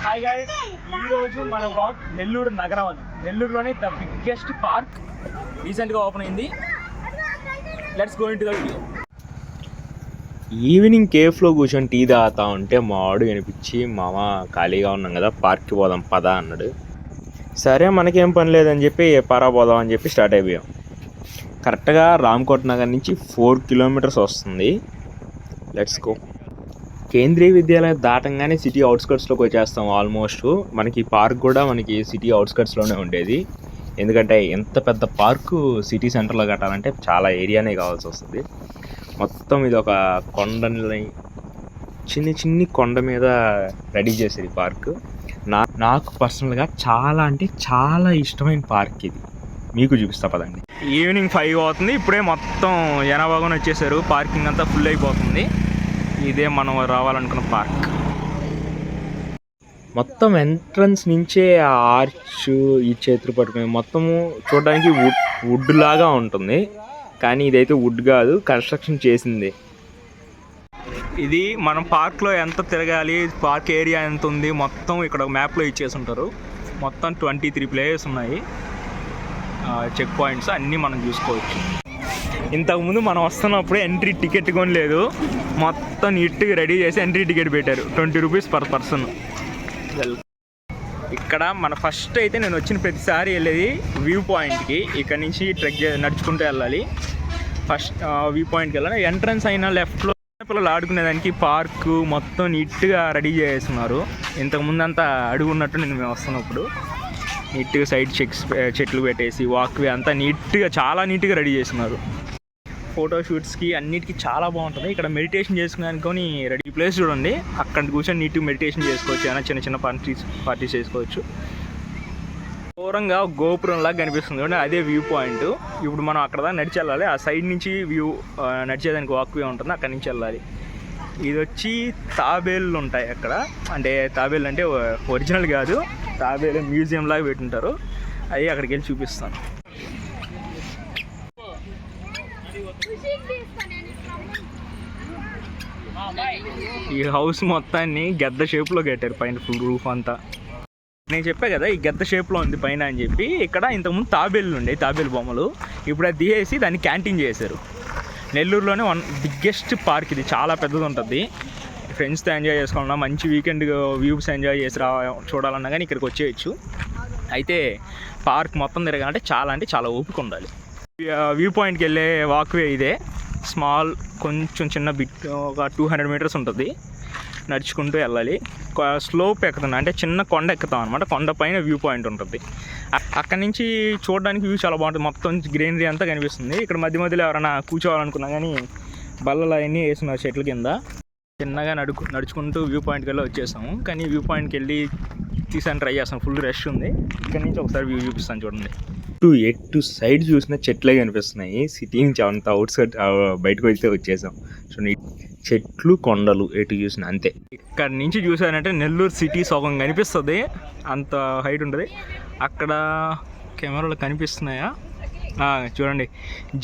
Hi guys, ఈరోజు మన blog Nellore నగరం అని. నెల్లూరులోనే ద బిగ్గెస్ట్ పార్క్ రీసెంట్గా ఓపెన్ అయింది. Let's go into the video. Evening కేఫ్లో కూర్చొని టీ తాగుతా ఉంటే మా వాడు కనిపించి, మామ ఖాళీగా ఉన్నాం కదా పార్క్కి పోదాం పదా అన్నాడు. సరే మనకేం పని లేదని చెప్పి పరా పోదాం అని చెప్పి స్టార్ట్ అయిపోయాం. కరెక్ట్గా రామ్కోట్ నగర్ నుంచి 4 కిలోమీటర్స్ వస్తుంది. Let's go. కేంద్రీయ విద్యాలయం దాటంగానే సిటీ అవుట్స్కట్స్లోకి వచ్చేస్తాం. ఆల్మోస్ట్ మనకి పార్క్ కూడా మనకి సిటీ అవుట్స్కట్స్లోనే ఉండేది. ఎందుకంటే ఎంత పెద్ద పార్కు సిటీ సెంటర్లో కట్టాలంటే చాలా ఏరియానే కావాల్సి వస్తుంది. మొత్తం ఇది ఒక కొండని చిన్ని కొండ మీద రెడీ చేసేది పార్క్. నాకు పర్సనల్గా చాలా అంటే చాలా ఇష్టమైన పార్క్ ఇది. మీకు చూపిస్తా పదండి. ఈవినింగ్ 5 అవుతుంది. ఇప్పుడే మొత్తం జనాభాగా వచ్చేసారు. పార్కింగ్ అంతా ఫుల్ అయిపోతుంది. ఇదే మనం రావాలనుకున్న పార్క్. మొత్తం ఎంట్రన్స్ నుంచే ఆ ఆర్చ్ ఈ చేతులు పట్టుకుని మొత్తము చూడడానికి వుడ్ లాగా ఉంటుంది. కానీ ఇదైతే వుడ్ కాదు, కన్స్ట్రక్షన్ చేసింది. ఇది మనం పార్క్లో ఎంత తిరగాలి, పార్క్ ఏరియా ఎంత ఉంది మొత్తం ఇక్కడ మ్యాప్లో ఇచ్చేసి ఉంటారు. మొత్తం 23 ప్లేసెస్ ఉన్నాయి. చెక్ పాయింట్స్ అన్నీ మనం చూసుకోవచ్చు. ఇంతకుముందు మనం వస్తున్నప్పుడు ఎంట్రీ టికెట్ కొని లేదు, మొత్తం నీట్గా రెడీ చేసి ఎంట్రీ టికెట్ పెట్టారు. 20 రూపీస్ పర్ పర్సన్. ఇక్కడ మన ఫస్ట్ అయితే నేను వచ్చిన ప్రతిసారి వెళ్ళేది వ్యూ పాయింట్కి. ఇక్కడ నుంచి నడుచుకుంటూ వెళ్ళాలి. ఫస్ట్ వ్యూ పాయింట్కి వెళ్ళాలి. ఎంట్రన్స్ అయిన లెఫ్ట్లో పిల్లలు ఆడుకునేదానికి పార్కు మొత్తం నీట్గా రెడీ చేస్తున్నారు. ఇంతకుముందు అంతా అడుగున్నట్టు నేను మేము వస్తున్నప్పుడు నీట్గా సైడ్ చెట్లు పెట్టేసి వాక్వే అంతా నీట్గా చాలా నీట్గా రెడీ చేస్తున్నారు. ఫోటోషూట్స్కి అన్నిటికీ చాలా బాగుంటుంది. ఇక్కడ మెడిటేషన్ చేసుకుని రెడీ ప్లేస్ చూడండి. అక్కడ కూర్చొని నీట్గా మెడిటేషన్ చేసుకోవచ్చు. ఏమైనా చిన్న పార్టీస్ చేసుకోవచ్చు. దూరంగా గోపురంలాగా కనిపిస్తుంది చూడండి, అదే వ్యూ పాయింట్. ఇప్పుడు మనం అక్కడ దాకా నడిచి వెళ్ళాలి. ఆ సైడ్ నుంచి వ్యూ నడిచేదానికి వాక్వే ఉంటుంది, అక్కడి నుంచి వెళ్ళాలి. ఇది వచ్చి తాబేళ్ళు ఉంటాయి అక్కడ. అంటే తాబేళ్ళు అంటే ఒరిజినల్ కాదు, తాబేలు మ్యూజియం లాగా పెట్టుంటారు. అవి అక్కడికి వెళ్ళి చూపిస్తాను. ఈ హౌస్ మొత్తాన్ని గద్ద షేప్లో కట్టారు. పైన ఫుల్ రూఫ్ అంతా నేను చెప్పా కదా ఈ గద్ద షేప్లో ఉంది పైన అని చెప్పి. ఇక్కడ ఇంతకుముందు తాబేళ్ళు ఉండే, తాబేలు బొమ్మలు. ఇప్పుడు అది తీసేసి దాన్ని క్యాంటీన్ చేశారు. నెల్లూరులోనే బిగ్గెస్ట్ పార్క్ ఇది. చాలా పెద్దది ఉంటుంది. ఫ్రెండ్స్తో ఎంజాయ్ చేసుకోవాలన్నా, మంచి వీకెండ్ వ్యూస్ ఎంజాయ్ చేసి చూడాలన్నా కానీ ఇక్కడికి వచ్చేయచ్చు. అయితే పార్క్ మొత్తం తిరగాలంటే చాలా ఓపిక ఉండాలి. వ్యూ పాయింట్కి వెళ్ళే వాక్వే ఇదే. స్మాల్ కొంచెం చిన్న బిట్, ఒక 200 మీటర్స్ ఉంటుంది. నడుచుకుంటూ వెళ్ళాలి. స్లోప్ ఎక్కుతుంది, అంటే చిన్న కొండ ఎక్కుతాం అనమాట. కొండ పైన వ్యూ పాయింట్ ఉంటుంది. అక్కడి నుంచి చూడడానికి వ్యూ చాలా బాగుంటుంది. మొత్తం గ్రీనరీ అంతా కనిపిస్తుంది. ఇక్కడ మధ్యలో ఎవరైనా కూర్చోవాలనుకున్నా కానీ బల్లలు అవన్నీ వేస్తున్నారు చెట్ల కింద. చిన్నగా నడుచుకుంటూ వ్యూ పాయింట్కి వెళ్ళి వచ్చేసాము. కానీ వ్యూ పాయింట్కి వెళ్ళి తీసాను ట్రై చేస్తాను. ఫుల్ రష్ ఉంది. ఇక్కడ నుంచి ఒకసారి వ్యూ చూపిస్తాను చూడండి. ఎటు సైడ్ చూసిన చెట్లే కనిపిస్తున్నాయి. సిటీ నుంచి అంత అవుట్స్కట్ బయటకు అయితే వచ్చేసాం. చూడండి, చెట్లు కొండలు ఎటు చూసిన అంతే. ఇక్కడ నుంచి చూసానంటే నెల్లూరు సిటీ సగం కనిపిస్తుంది. అంత హైట్ ఉంటుంది. అక్కడ కెమెరాలో కనిపిస్తున్నాయా చూడండి,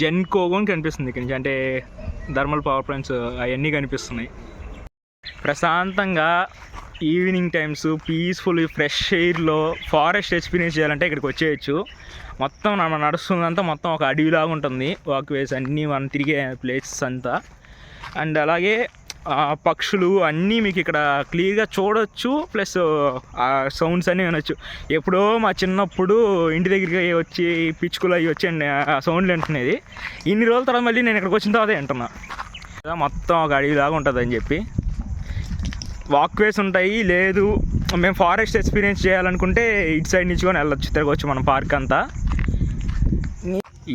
జెన్కోగోన్ కనిపిస్తుంది ఇక్కడ నుంచి. అంటే థర్మల్ పవర్ ప్లాంట్స్ అవన్నీ కనిపిస్తున్నాయి. ప్రశాంతంగా ఈవినింగ్ టైమ్స్ పీస్ఫుల్ ఫ్రెష్ ఎయిర్లో ఫారెస్ట్ ఎక్స్పీరియన్స్ చేయాలంటే ఇక్కడికి వచ్చేయచ్చు. మొత్తం మనం నడుస్తుందంతా మొత్తం ఒక అడవిలాగా ఉంటుంది. వాక్వేస్ అన్నీ మనం తిరిగే ప్లేసెస్ అంతా. అండ్ అలాగే పక్షులు అన్నీ మీకు ఇక్కడ క్లియర్గా చూడొచ్చు. ప్లస్ ఆ సౌండ్స్ అన్నీ వినొచ్చు. ఎప్పుడో మా చిన్నప్పుడు ఇంటి దగ్గరికి వచ్చి పిచ్చుకలు అవి వచ్చి ఆ సౌండ్లు వింటున్నది. ఇన్ని రోజుల తర్వాత మళ్ళీ నేను ఇక్కడికి వచ్చిన తర్వాత వింటున్నా. మొత్తం ఒక అడవిలాగా ఉంటుంది అని చెప్పి. వాక్వేస్ ఉంటాయి. లేదు మేము ఫారెస్ట్ ఎక్స్పీరియన్స్ చేయాలనుకుంటే ఇటు సైడ్ నుంచి కూడా వెళ్ళొచ్చు, తిరగవచ్చు మనం పార్క్ అంతా.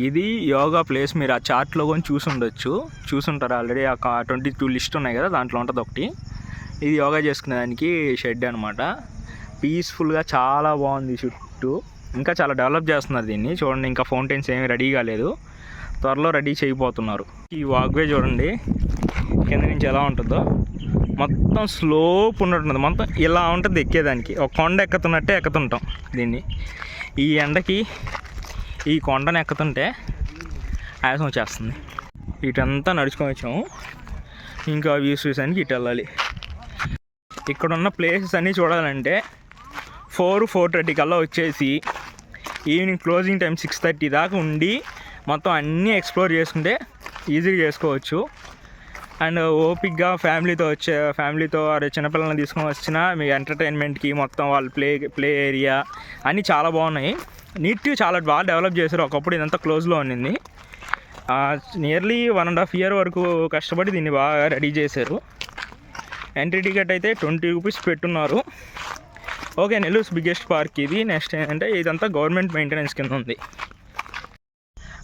ఇది యోగా ప్లేస్. మీరు ఆ చార్ట్లో కూడా చూసుంటారు ఆల్రెడీ. ఆ 22 లిస్ట్ ఉన్నాయి కదా, దాంట్లో ఉంటుంది ఒకటి. ఇది యోగా చేసుకునేదానికి షెడ్ అనమాట. పీస్ఫుల్గా చాలా బాగుంది చుట్టూ. ఇంకా చాలా డెవలప్ చేస్తున్నారు దీన్ని. చూడండి, ఇంకా ఫౌంటైన్స్ ఏమీ రెడీ కాలేదు, త్వరలో రెడీ చేయబోతున్నారు. ఈ వాక్వే చూడండి కింద నుంచి ఎలా ఉంటుందో. మొత్తం స్లోప్ ఉన్నట్టుంది. మొత్తం ఇలా ఉంటుంది ఎక్కేదానికి. ఒక కొండ ఎక్కుతున్నట్టే ఎక్కుతుంటాం దీన్ని. ఈ ఎండకి ఈ కొండను ఎక్కుతుంటే ఆయాసం వచ్చేస్తుంది. ఇటంతా నడుచుకొని వచ్చాము. ఇంకా వ్యూస్ చూసానికి ఇటు వెళ్ళాలి. ఇక్కడ ఉన్న ప్లేసెస్ అన్నీ చూడాలంటే 4:30 కల్లా వచ్చేసి ఈవినింగ్ క్లోజింగ్ టైం 6:30 దాకా ఉండి మొత్తం అన్నీ ఎక్స్ప్లోర్ చేసుకుంటే ఈజీగా చేసుకోవచ్చు. అండ్ ఓపిక్గా ఫ్యామిలీతో అదే చిన్నపిల్లల్ని తీసుకొని వచ్చిన మీ ఎంటర్టైన్మెంట్కి మొత్తం వాళ్ళు ప్లే ఏరియా అన్నీ చాలా బాగున్నాయి. నీట్గా చాలా బాగా డెవలప్ చేశారు. ఒకప్పుడు ఇదంతా క్లోజ్లో ఉండింది. నియర్లీ 1.5 year వరకు కష్టపడి దీన్ని బాగా రెడీ చేశారు. ఎంట్రీ టికెట్ అయితే 20 రూపీస్ పెట్టున్నారు. ఓకే, నెల్లూరు బిగ్గెస్ట్ పార్క్ ఇది. నెక్స్ట్ ఏంటంటే ఇదంతా గవర్నమెంట్ మెయింటెనెన్స్ కింద ఉంది.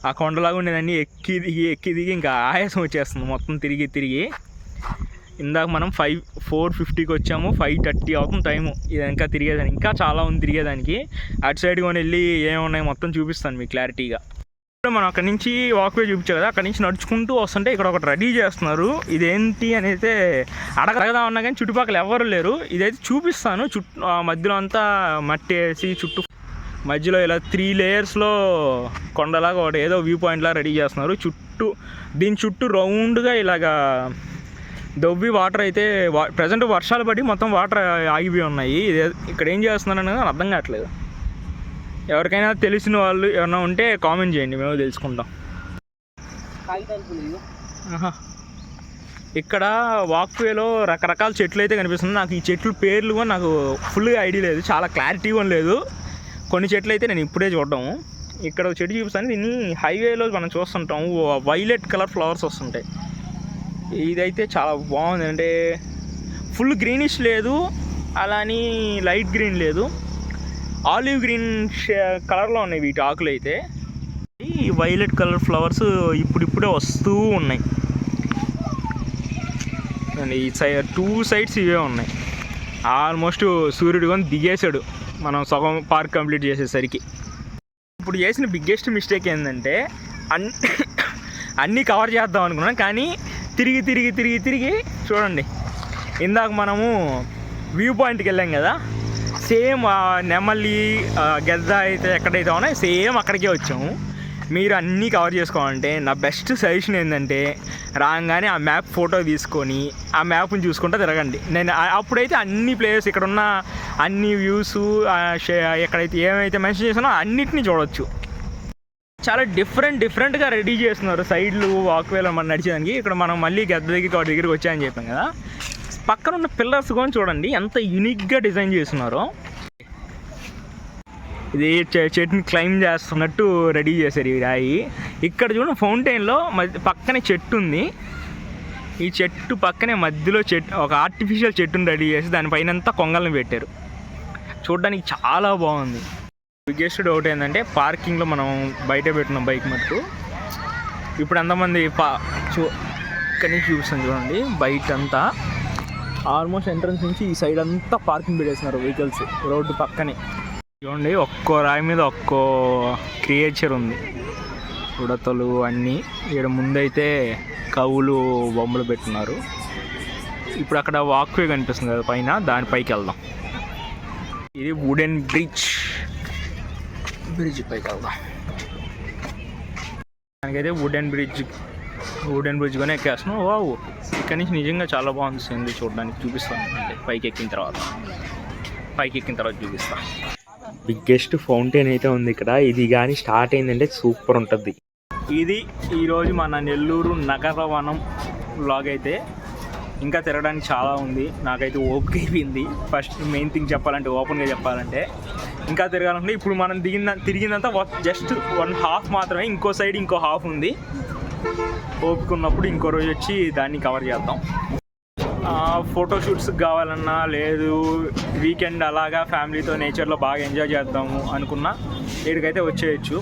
ఆ కొండలాగా ఉండేదాన్ని ఎక్కి దిగి ఇంకా ఆయాసం వచ్చేస్తుంది మొత్తం తిరిగి. ఇందాక మనం 4:50కి వచ్చాము, 5:30 అవుతుంది టైము. ఇది ఇంకా తిరిగేదానికి ఇంకా చాలా ఉంది తిరిగేదానికి. అటు సైడ్ కొని వెళ్ళి ఏమున్నాయి మొత్తం చూపిస్తాను మీకు క్లారిటీగా. మనం అక్కడి నుంచి వాక్వే చూపించాం కదా, అక్కడి నుంచి నడుచుకుంటూ వస్తుంటే ఇక్కడ ఒకటి రెడీ చేస్తున్నారు. ఇదేంటి అని అయితే అడగదా ఉన్నా కానీ చుట్టుపక్కల ఎవరు లేరు. ఇదైతే చూపిస్తాను. మధ్యలో అంతా మట్టి వేసి చుట్టూ మధ్యలో ఇలా 3 layers కొండలాగా ఒకటి ఏదో వ్యూ పాయింట్లా రెడీ చేస్తున్నారు. దీని చుట్టూ రౌండ్గా ఇలాగా దొవ్వి వాటర్ అయితే ప్రజెంట్ వర్షాలు పడి మొత్తం వాటర్ ఆగిపోయి ఉన్నాయి. ఇక్కడ ఏం చేస్తున్నారు అనేది అర్థం కావట్లేదు. ఎవరికైనా తెలిసిన వాళ్ళు ఎవరైనా ఉంటే కామెంట్ చేయండి, మేము తెలుసుకుంటాం. ఇక్కడ వాక్వేలో రకరకాల చెట్లు అయితే కనిపిస్తుంది. నాకు ఈ చెట్లు పేర్లు కూడా నాకు ఫుల్గా ఐడియా లేదు, చాలా క్లారిటీ కూడా లేదు. కొన్ని చెట్లు అయితే నేను ఇప్పుడే చూడడం. ఇక్కడ ఒక చెట్టు చూపిస్తాను. దీన్ని హైవేలో మనం చూస్తుంటాం, వైలెట్ కలర్ ఫ్లవర్స్ వస్తుంటాయి. ఇదైతే చాలా బాగుంది. అంటే ఫుల్ గ్రీనిష్ లేదు, అలాని లైట్ గ్రీన్ లేదు, ఆలివ్ గ్రీన్ కలర్లో ఉన్నాయి వీటి ఆకులు అయితే. ఈ వైలెట్ కలర్ ఫ్లవర్స్ ఇప్పుడిప్పుడే వస్తూ ఉన్నాయి. అండ్ ఈ సైడ్ 2 sides ఇవే ఉన్నాయి. ఆల్మోస్ట్ సూర్యుడు కానీ దిగేశాడు మనం సగం పార్క్ కంప్లీట్ చేసేసరికి. ఇప్పుడు చేసిన బిగ్గెస్ట్ మిస్టేక్ ఏంటంటే అన్నీ కవర్ చేద్దాం అనుకున్నాం, కానీ తిరిగి చూడండి. ఇందాక మనము వ్యూ పాయింట్కి వెళ్ళాం కదా, సేమ్ నెమలి గెద్ద అయితే ఎక్కడైతే ఉన్నాయో సేమ్ అక్కడికే వచ్చాము. మీరు అన్నీ కవర్ చేసుకోవాలంటే నా బెస్ట్ సజెషన్ ఏంటంటే రాగానే ఆ మ్యాప్ ఫోటో తీసుకొని ఆ మ్యాప్ని చూసుకుంటూ తిరగండి. నేను అప్పుడైతే అన్ని ప్లేసెస్ ఇక్కడ ఉన్న అన్ని వ్యూస్ ఎక్కడైతే ఏమైతే మెన్షన్ చేసానో అన్నిటినీ చూడవచ్చు. చాలా డిఫరెంట్గా రెడీ చేస్తున్నారు సైడ్లు వాక్వేలో మనం నడిచేదానికి. ఇక్కడ మనం మళ్ళీ గద్ద దగ్గరికి వచ్చాయని చెప్పాం కదా, పక్కన ఉన్న పిల్లర్స్ కూడా చూడండి ఎంత యూనిక్గా డిజైన్ చేస్తున్నారో. ఇది చెట్టుని క్లైమ్ చేస్తున్నట్టు రెడీ చేశారు ఈ రాయి. ఇక్కడ చూడండి ఫౌంటైన్లో పక్కనే చెట్టు ఉంది. ఈ చెట్టు పక్కనే మధ్యలో ఒక ఆర్టిఫిషియల్ చెట్టుని రెడీ చేసి దానిపైన అంతా కొంగల్ని పెట్టారు. చూడడానికి చాలా బాగుంది. బిగ్గెస్ట్ డౌట్ ఏంటంటే పార్కింగ్లో మనం బయట పెట్టిన బైక్ మటుకు ఇప్పుడు ఎంతమంది ఇక్కడి నుంచి చూపిస్తాను చూడండి. బయట అంతా ఆల్మోస్ట్ ఎంట్రన్స్ నుంచి ఈ సైడ్ అంతా పార్కింగ్ పెట్టేస్తున్నారు వెహికల్స్ రోడ్డు పక్కనే. చూడండి ఒక్కో రాయి మీద ఒక్కో క్రియేచర్ ఉంది, ఉడతలు అన్నీ. ఇక్కడ ముందైతే కవులు బొమ్మలు పెట్టున్నారు. ఇప్పుడు అక్కడ వాక్వే కనిపిస్తుంది కదా పైన, దానిపైకి వెళ్దాం. ఇది వుడెన్ బ్రిడ్జ్ పైకి వెళ్దాం. దానికైతే వుడెన్ బ్రిడ్జ్ కానీ ఎక్కేస్తున్నాం. వావ్, ఇక్కడ నుంచి నిజంగా చాలా బాగుంది సీనరీ చూడడానికి. చూపిస్తాను అంటే పైకి ఎక్కిన తర్వాత చూపిస్తాను. బిగ్గెస్ట్ ఫౌంటైన్ అయితే ఉంది ఇక్కడ. ఇది కానీ స్టార్ట్ అయిందంటే సూపర్ ఉంటుంది. ఇది ఈరోజు మన నెల్లూరు నగరవనం వ్లాగ్ అయితే. ఇంకా తిరగడానికి చాలా ఉంది. నాకైతే ఓపిక అయిపోయింది. ఫస్ట్ మెయిన్ థింగ్ ఓపెన్గా చెప్పాలంటే ఇంకా తిరగాలంటే ఇప్పుడు మనం తిరిగిందంతా జస్ట్ 1/2 మాత్రమే. ఇంకో సైడ్ ఇంకో హాఫ్ ఉంది. ఓపిక ఉన్నప్పుడు ఇంకో రోజు వచ్చి దాన్ని కవర్ చేద్దాం. ఫోటోషూట్స్కి కావాలన్నా లేదు వీకెండ్ అలాగా ఫ్యామిలీతో నేచర్లో బాగా ఎంజాయ్ చేద్దాము అనుకున్నా ఇక్కడికైతే వచ్చేయచ్చు.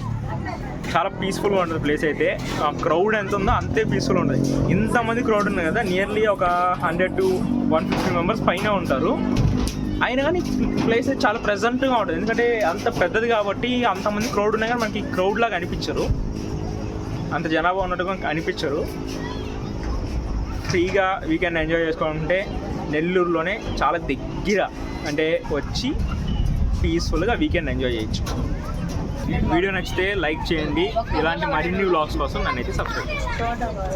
చాలా పీస్ఫుల్గా ఉంటుంది ప్లేస్ అయితే. క్రౌడ్ ఎంత ఉందో అంతే పీస్ఫుల్ ఉంటుంది. ఇంతమంది క్రౌడ్ ఉంది కదా, నియర్లీ ఒక 100 to 150 members పైన ఉంటారు. అయినా కానీ ప్లేస్ అయితే చాలా ప్రెజెంట్గా ఉంటుంది. ఎందుకంటే అంత పెద్దది కాబట్టి అంతమంది క్రౌడ్ ఉన్నాయి కానీ మనకి క్రౌడ్ లాగా అనిపించరు, అంత జనాభా ఉన్నట్టుగా అనిపించరు. ఫ్రీగా వీకెండ్ ఎంజాయ్ చేసుకోవాలంటే నెల్లూరులోనే చాలా దగ్గర అంటే వచ్చి పీస్ఫుల్గా వీకెండ్ ఎంజాయ్ చేయొచ్చు. వీడియో నచ్చితే లైక్ చేయండి. ఇలాంటి మరిన్ని వ్లాగ్స్ కోసం నన్నైతే సబ్స్క్రైబ్ చేయండి.